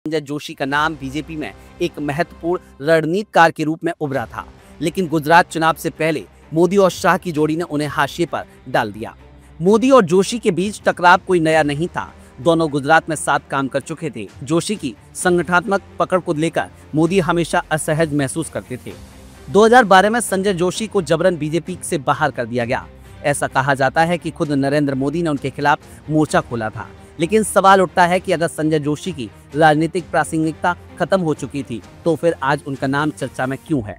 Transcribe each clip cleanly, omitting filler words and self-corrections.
संजय जोशी का नाम बीजेपी में एक महत्वपूर्ण रणनीतिकार के रूप में उभरा था, लेकिन गुजरात चुनाव से पहले मोदी और शाह की जोड़ी ने उन्हें हाशिए पर डाल दिया। मोदी और जोशी के बीच टकराव कोई नया नहीं था। दोनों गुजरात में साथ काम कर चुके थे। जोशी की संगठनात्मक पकड़ को लेकर मोदी हमेशा असहज महसूस करते थे। 2012 में संजय जोशी को जबरन बीजेपी से बाहर कर दिया गया। ऐसा कहा जाता है कि खुद नरेंद्र मोदी ने उनके खिलाफ मोर्चा खोला था। लेकिन सवाल उठता है कि अगर संजय जोशी की राजनीतिक प्रासंगिकता खत्म हो चुकी थी तो फिर आज उनका नाम चर्चा में क्यों है?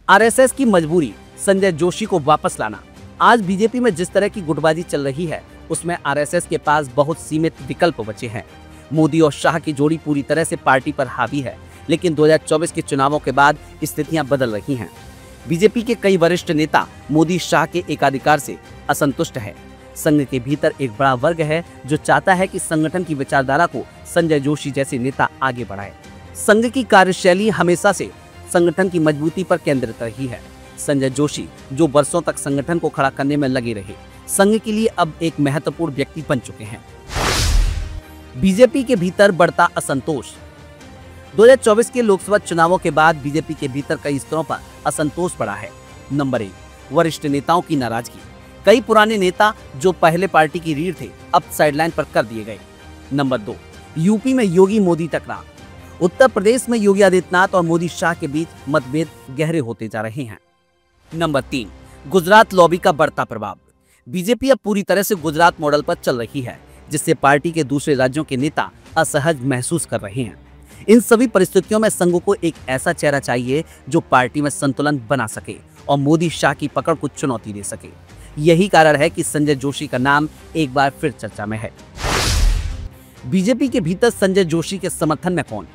आरएसएस की मजबूरी, संजय जोशी को वापस लाना। आज बीजेपी में जिस तरह की गुटबाजी चल रही है उसमें आरएसएस के पास बहुत सीमित विकल्प बचे हैं। मोदी और शाह की जोड़ी पूरी तरह से पार्टी पर हावी है, लेकिन 2024 के चुनावों के बाद स्थितियां बदल रही हैं। बीजेपी के कई वरिष्ठ नेता मोदी शाह के एकाधिकार से असंतुष्ट है। संघ के भीतर एक बड़ा वर्ग है जो चाहता है कि संगठन की विचारधारा को संजय जोशी जैसे नेता आगे बढ़ाए। संघ की कार्यशैली हमेशा से संगठन की मजबूती पर केंद्रित रही है। संजय जोशी जो वर्षों तक संगठन को खड़ा करने में लगे रहे, संघ के लिए अब एक महत्वपूर्ण व्यक्ति बन चुके हैं। बीजेपी के भीतर बढ़ता असंतोष। 2024 के लोकसभा चुनावों के बाद बीजेपी के भीतर कई स्तरों पर असंतोष बढ़ा है। नंबर 1, वरिष्ठ नेताओं की नाराजगी। कई पुराने नेता जो पहले पार्टी की रीढ़ थे अब साइडलाइन पर कर दिए गए। नंबर 2, यूपी में योगी मोदी टकराव। उत्तर प्रदेश में योगी आदित्यनाथ और मोदी शाह के बीच मतभेद गहरे होते जा रहे हैं। नंबर 3, गुजरात लॉबी का बढ़ता प्रभाव। बीजेपी अब पूरी तरह से गुजरात मॉडल पर चल रही है, जिससे पार्टी के दूसरे राज्यों के नेता असहज महसूस कर रहे हैं। इन सभी परिस्थितियों में संघ को एक ऐसा चेहरा चाहिए जो पार्टी में संतुलन बना सके और मोदी शाह की पकड़ को चुनौती दे सके। यही कारण है कि संजय जोशी का नाम एक बार फिर चर्चा में है। बीजेपी के भीतर संजय जोशी के समर्थन में कौन?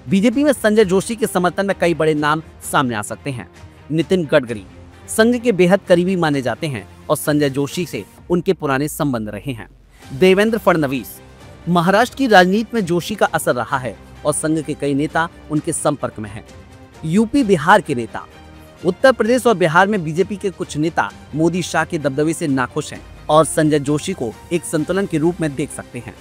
बीजेपी में संजय जोशी के समर्थन में कई बड़े नाम सामने आ सकते हैं। नितिन गडकरी संघ के बेहद करीबी माने जाते हैं और संजय जोशी से उनके पुराने संबंध रहे हैं। देवेंद्र फडणवीस, महाराष्ट्र की राजनीति में जोशी का असर रहा है और संघ के कई नेता उनके संपर्क में हैं। यूपी बिहार के नेता। उत्तर प्रदेश और बिहार में बीजेपी के कुछ नेता मोदी शाह के दबदबे से नाखुश हैं और संजय जोशी को एक संतुलन के रूप में देख सकते हैं।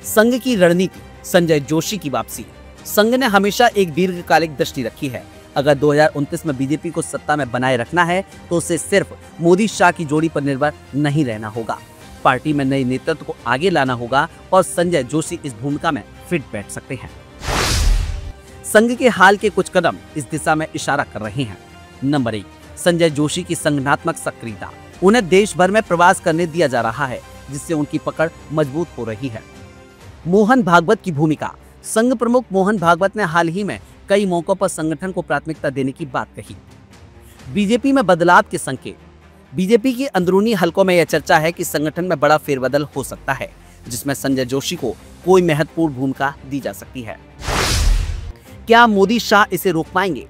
संघ की रणनीति, संजय जोशी की वापसी। संघ ने हमेशा एक दीर्घकालिक दृष्टि रखी है। अगर 2029 में बीजेपी को सत्ता में बनाए रखना है तो उसे सिर्फ मोदी शाह की जोड़ी पर निर्भर नहीं रहना होगा। पार्टी में नए नेतृत्व को आगे लाना होगा और संजय जोशी इस भूमिका में फिट बैठ सकते हैं। संघ के हाल के कुछ कदम इस दिशा में इशारा कर रहे हैं। नंबर 1, संजय जोशी की संगठनात्मक सक्रियता। उन्हें देश भर में प्रवास करने दिया जा रहा है, जिससे उनकी पकड़ मजबूत हो रही है। मोहन भागवत की भूमिका। संघ प्रमुख मोहन भागवत ने हाल ही में कई मौकों पर संगठन को प्राथमिकता देने की बात कही। बीजेपी में बदलाव के संकेत। बीजेपी की अंदरूनी हलकों में यह चर्चा है कि संगठन में बड़ा फेरबदल हो सकता है, जिसमें संजय जोशी को कोई महत्वपूर्ण भूमिका दी जा सकती है। क्या मोदी शाह इसे रोक पाएंगे?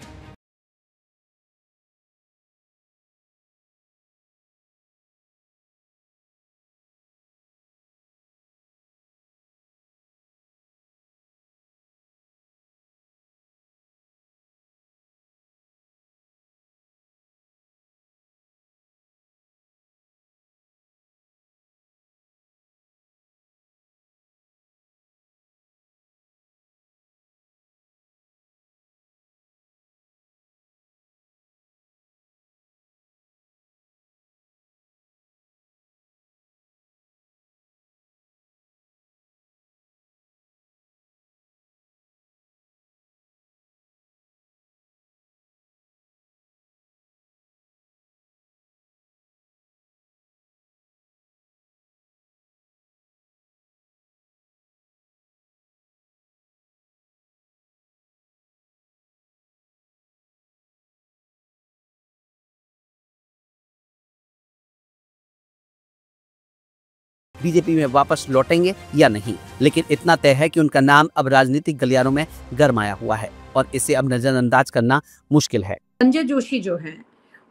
बीजेपी में वापस लौटेंगे या नहीं, लेकिन इतना तय है कि उनका नाम अब राजनीतिक गलियारों में गरमाया हुआ है और इसे अब नजरअंदाज करना मुश्किल है। संजय जोशी जो हैं,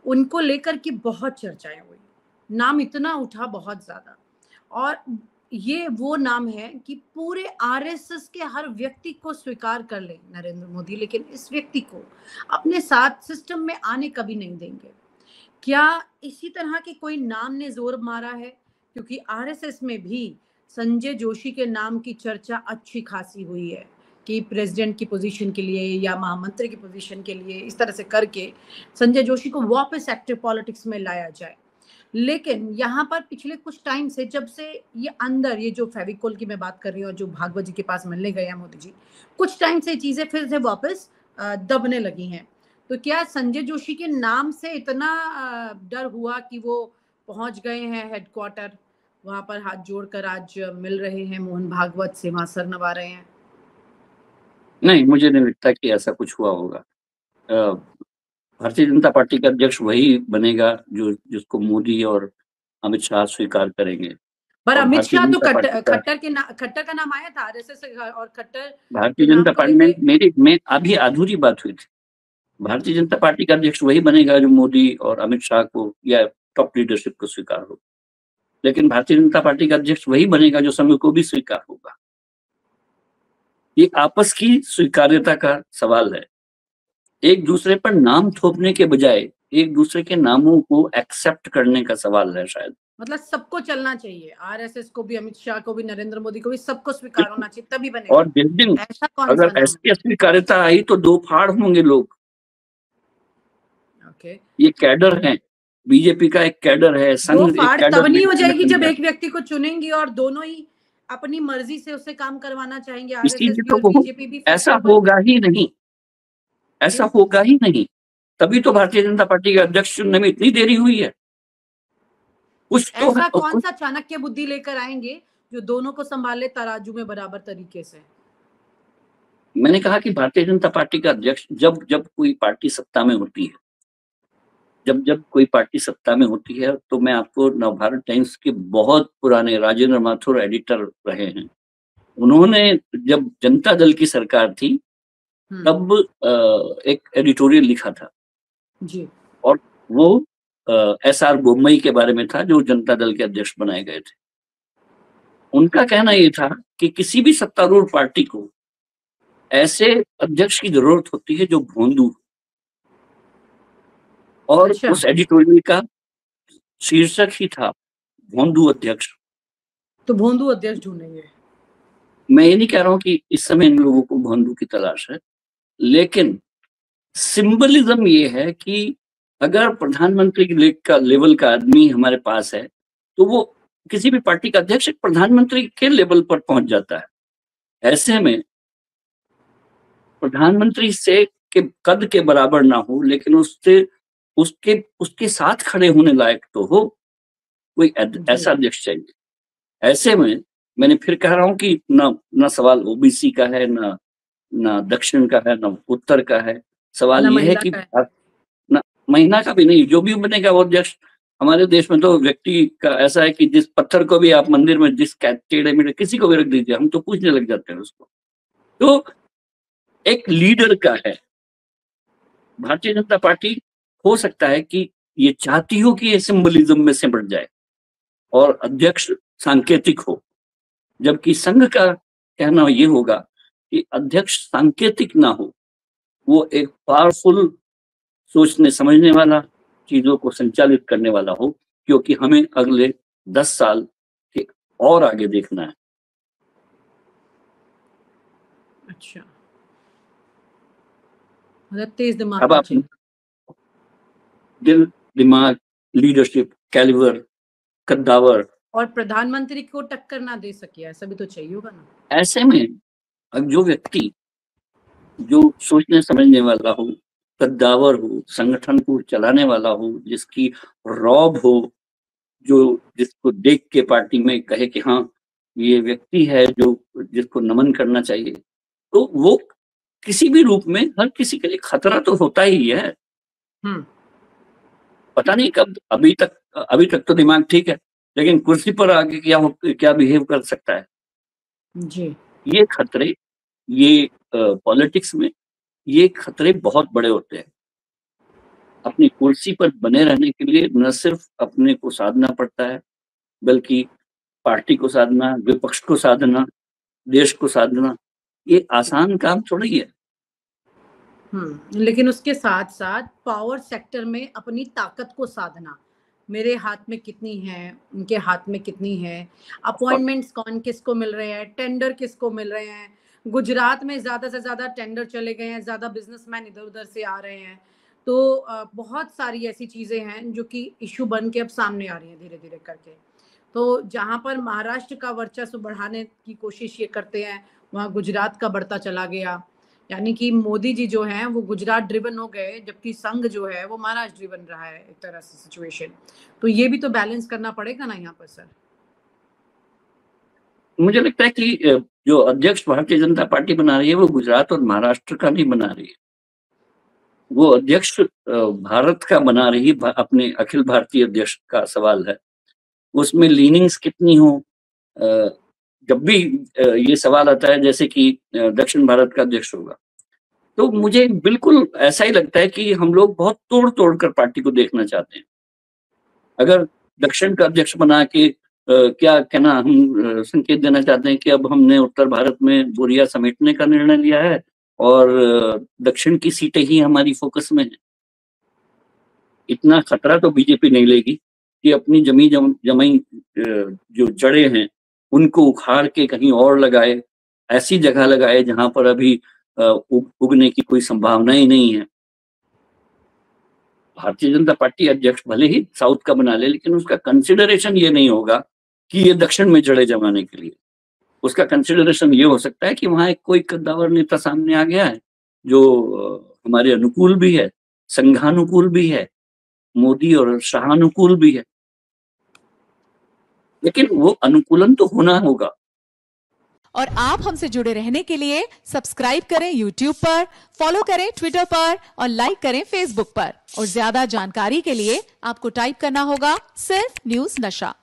उनको लेकर के बहुत चर्चाएं हुई, नाम इतना उठा बहुत ज्यादा, और ये वो नाम है कि पूरे आरएसएस के हर व्यक्ति को स्वीकार कर ले नरेंद्र मोदी, लेकिन इस व्यक्ति को अपने साथ सिस्टम में आने कभी नहीं देंगे। क्या इसी तरह के कोई नाम ने जोर मारा है? क्योंकि आरएसएस में भी संजय जोशी के नाम की चर्चा अच्छी खासी हुई है कि प्रेसिडेंट की पोजीशन के लिए या महामंत्री की पोजीशन के लिए इस तरह से करके संजय जोशी को वापस एक्टिव पॉलिटिक्स में लाया जाए। लेकिन यहाँ पर पिछले कुछ टाइम से, जब से ये अंदर ये जो फेविकोल की मैं बात कर रही हूँ, जो भागवत जी के पास मिलने गए हैं मोदी जी, कुछ टाइम से चीजें फिर से वापस दबने लगी हैं। तो क्या संजय जोशी के नाम से इतना डर हुआ कि वो पहुंच गए हैं हेडक्वार्टर, वहां पर हाथ जोड़कर आज मिल रहे हैं मोहन भागवत से, वहां सर नवा रहे हैं? नहीं, मुझे नहीं लगता कि ऐसा कुछ हुआ होगा। भारतीय जनता पार्टी का अध्यक्ष वही बनेगा जो जिसको मोदी और अमित शाह स्वीकार करेंगे। पर और अमित भारतीय शाह तो जनता पार्टी का खट्टर का नाम आया था आरएसएस और खट्टर भारतीय के नाम जनता को पार्टी में लेके में अभी अधूरी बात हुई थी। भारतीय जनता पार्टी का अध्यक्ष वही बनेगा जो मोदी और अमित शाह को या टॉप लीडरशिप को स्वीकार हो। लेकिन भारतीय जनता पार्टी का अध्यक्ष वही बनेगा जो संघ को भी स्वीकार होगा। ये आपस की स्वीकार्यता का सवाल है। एक दूसरे पर नाम थोपने के बजाय एक दूसरे के नामों को एक्सेप्ट करने का सवाल है शायद। मतलब सबको चलना चाहिए, आरएसएस को भी, अमित शाह को भी, नरेंद्र मोदी को भी, सबको स्वीकार होना चाहिए, तभी बनेगा। और जिस दिन ऐसा कौन सा अगर नाम ऐसी स्वीकार्यता आई तो दो फाड़ होंगे लोग। ओके, ये कैडर है, बीजेपी का एक कैडर है, दो संघ एक फाड़ कैडर तब नहीं हो जाएगी संगठन जब है। एक व्यक्ति को चुनेंगे और दोनों ही अपनी मर्जी से उससे काम करवाना चाहेंगे, इसीलिए आरएसएस भी तो और वो बीजेपी भी। ऐसा होगा ही नहीं, ऐसा होगा ही नहीं। तभी तो भारतीय जनता पार्टी के अध्यक्ष चुनने में इतनी देरी हुई है। कुछ तो ऐसा है, कौन सा चाणक्य बुद्धि लेकर आएंगे जो दोनों को संभाले तराजू में बराबर तरीके से? मैंने कहा कि भारतीय जनता पार्टी का अध्यक्ष जब जब कोई पार्टी सत्ता में होती है, जब जब कोई पार्टी सत्ता में होती है, तो मैं आपको नवभारत टाइम्स के बहुत पुराने राजेंद्र माथुर एडिटर रहे हैं। उन्होंने जब जनता दल की सरकार थी तब एक एडिटोरियल लिखा था जी, और वो एसआर बोम्मई के बारे में था जो जनता दल के अध्यक्ष बनाए गए थे। उनका कहना ये था कि किसी भी सत्तारूढ़ पार्टी को ऐसे अध्यक्ष की जरूरत होती है जो भोंदू हो। और अच्छा, उस एडिटोरियल का शीर्षक ही था भोंदू अध्यक्ष। तो भोंदू अध्यक्ष ढूंढेंगे। मैं ये नहीं कह रहा हूं कि इस समय इन लोगों को भोंदू की तलाश है, लेकिन सिंबलिज्म ये है कि अगर प्रधानमंत्री का लेवल का आदमी हमारे पास है तो वो किसी भी पार्टी का अध्यक्ष एक प्रधानमंत्री के लेवल पर पहुंच जाता है। ऐसे में प्रधानमंत्री से के कद के बराबर ना हो, लेकिन उससे उसके उसके साथ खड़े होने लायक तो हो, कोई ऐसा अध्यक्ष चाहिए। ऐसे में मैंने फिर कह रहा हूं कि ना सवाल ओबीसी का है, ना दक्षिण का है, ना उत्तर का है। सवाल ये है कि ना महिला का भी नहीं, जो भी बनेगा वो अध्यक्ष। हमारे देश में तो व्यक्ति का ऐसा है कि जिस पत्थर को भी आप मंदिर में जिस टेढ़े मेढ़े किसी को भी रख दीजिए, हम तो पूछने लग जाते हैं उसको। तो एक लीडर का है। भारतीय जनता पार्टी हो सकता है कि ये चाहती हो कि ये सिंबलिज्म में सिमट जाए और अध्यक्ष सांकेतिक हो, जबकि संघ का कहना ये होगा कि अध्यक्ष सांकेतिक ना हो, वो एक पावरफुल, सोचने समझने वाला, चीजों को संचालित करने वाला हो, क्योंकि हमें अगले 10 साल के और आगे देखना है। अच्छा, मतलब तेज दिमाग अब का आप चाहिए। दिल, दिमाग, लीडरशिप, कैलिबर, कद्दावर, और प्रधानमंत्री को टक्कर ना दे सके, ऐसा भी तो चाहिए होगा ना। ऐसे में अब जो व्यक्ति जो सोचने समझने वाला हो, कद्दावर हो, संगठन को चलाने वाला हो, जिसकी रौब हो, जो जिसको देख के पार्टी में कहे कि हाँ ये व्यक्ति है जो जिसको नमन करना चाहिए, तो वो किसी भी रूप में हर किसी के लिए खतरा तो होता ही है। पता नहीं कब, अभी तक तो दिमाग ठीक है, लेकिन कुर्सी पर आके क्या बिहेव कर सकता है। जी, ये खतरे, ये पॉलिटिक्स में ये खतरे बहुत बड़े होते हैं। अपनी कुर्सी पर बने रहने के लिए न सिर्फ अपने को साधना पड़ता है, बल्कि पार्टी को साधना, विपक्ष को साधना, देश को साधना, ये आसान काम थोड़ी है। लेकिन उसके साथ साथ पावर सेक्टर में अपनी ताकत को साधना, मेरे हाथ में कितनी है, उनके हाथ में कितनी है, अपॉइंटमेंट्स कौन किसको मिल रहे हैं, टेंडर किसको मिल रहे हैं। गुजरात में ज्यादा से ज्यादा टेंडर चले गए हैं, ज्यादा बिजनेसमैन इधर उधर से आ रहे हैं। तो बहुत सारी ऐसी चीजें हैं जो कि इशू बन के अब सामने आ रही हैं धीरे धीरे करके। तो जहां पर महाराष्ट्र का वर्चस्व बढ़ाने की कोशिश ये करते हैं, वहां गुजरात का बढ़ता चला गया। यानी कि मोदी जी जो हैं वो गुजरात ड्रिवन हो गए, जबकि संघ जो है वो महाराष्ट्र ड्रिवन रहा है एक तरह से सिचुएशन। तो ये भी तो बैलेंस करना पड़ेगा ना यहाँ पर सर। मुझे लगता है कि जो अध्यक्ष भारतीय जनता पार्टी बना रही है वो गुजरात और महाराष्ट्र का नहीं बना रही है, वो अध्यक्ष भारत का बना रही, अपने अखिल भारतीय अध्यक्ष का सवाल है। उसमें लीनिंग्स कितनी हो, जब भी ये सवाल आता है जैसे कि दक्षिण भारत का अध्यक्ष होगा, तो मुझे बिल्कुल ऐसा ही लगता है कि हम लोग बहुत तोड़ कर पार्टी को देखना चाहते हैं। अगर दक्षिण का अध्यक्ष बना के क्या कहना, हम संकेत देना चाहते हैं कि अब हमने उत्तर भारत में बोरिया समेटने का निर्णय लिया है और दक्षिण की सीटें ही हमारी फोकस में है। इतना खतरा तो बीजेपी नहीं लेगी कि अपनी जमाई जो जड़ें हैं उनको उखाड़ के कहीं और लगाए, ऐसी जगह लगाए जहां पर अभी उगने की कोई संभावना ही नहीं है। भारतीय जनता पार्टी अध्यक्ष भले ही साउथ का बना ले, लेकिन उसका कंसिडरेशन ये नहीं होगा कि ये दक्षिण में जड़े जमाने के लिए। उसका कंसिडरेशन ये हो सकता है कि वहां एक कोई कद्दावर नेता सामने आ गया है जो हमारे अनुकूल भी है, संघानुकूल भी है, मोदी और शाहानुकूल भी है, लेकिन वो अनुकूलन तो होना होगा। और आप हमसे जुड़े रहने के लिए सब्सक्राइब करें YouTube पर, फॉलो करें Twitter पर और लाइक करें Facebook पर। और ज्यादा जानकारी के लिए आपको टाइप करना होगा सिर्फ न्यूज़ नशा।